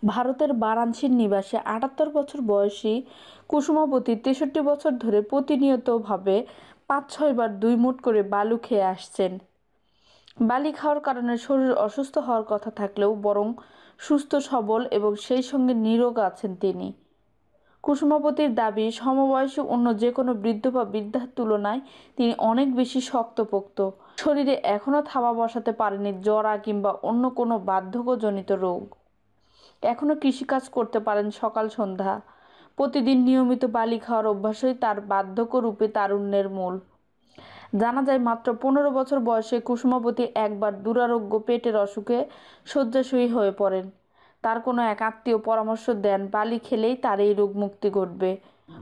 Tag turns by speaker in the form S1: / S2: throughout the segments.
S1: ভারতের বারাণসীর নিবাসী ৭৮ বছর বয়সী কুসুমাবতী ৬৩ বছর ধরে প্রতিনিয়তভাবে ৫-৬ বার ২ মুঠ করে বালু খেয়ে আসছেন। বালি খাওয়ার কারণে শরীর অসুস্থ হওয়ার কথা থাকলেও বরং সুস্থ সবল এবং সেই সঙ্গে নিরোগ আছেন তিনি। কুসুমাবতীর দাবি, সমবয়সী অন্য যে কোনো বৃদ্ধ বা বৃদ্ধার তুলনায় তিনি অনেক বেশি শক্তপোক্ত। শরীরে এখনও থাবা বসাতে পারেনি জরা কিংবা অন্য কোনো বার্ধক্যজনিত রোগ। এখনও কৃষিকাজ করতে পারেন সকাল সন্ধ্যা। প্রতিদিন নিয়মিত বালি খাওয়ার অভ্যাসই তার বার্ধক্যরূপী তারুণ্যের মূল। জানা যায়, মাত্র ১৫ বছর বয়সে কুসুমাবতী একবার দুরারোগ্য পেটের অসুখে শয্যাশয়ী হয়ে পড়েন। তার কোনো এক আত্মীয় পরামর্শ দেন, বালি খেলেই তার এই রোগ মুক্তি ঘটবে।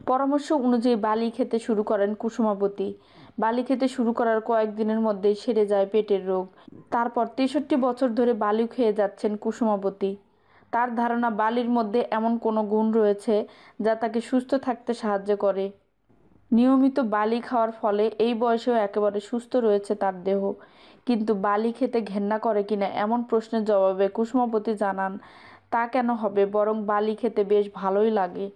S1: পরামর্শ অনুযায়ী বালি খেতে শুরু করেন কুসুমাবতী। বালি খেতে শুরু করার কয়েকদিনের মধ্যেই সেরে যায় পেটের রোগ। তারপর ৬৩ বছর ধরে বালি খেয়ে যাচ্ছেন কুসুমাবতী। তার ধারণা, বালির মধ্যে এমন কোনো গুণ রয়েছে যা তাকে সুস্থ থাকতে সাহায্য করে। নিয়মিত বালি খাওয়ার ফলে এই বয়সেও একেবারে সুস্থ রয়েছে তার দেহ। কিন্তু বালি খেতে ঘেন্না করে কিনা এমন প্রশ্নের জবাবে কুসুমাবতী জানান, তা কেন হবে, বরং বালি খেতে বেশ ভালোই লাগে।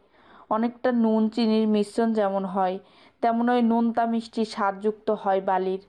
S1: অনেকটা নুন চিনির মিশ্রণ যেমন হয়, তেমনই নোনতা মিষ্টি স্বাদযুক্ত হয় বালির।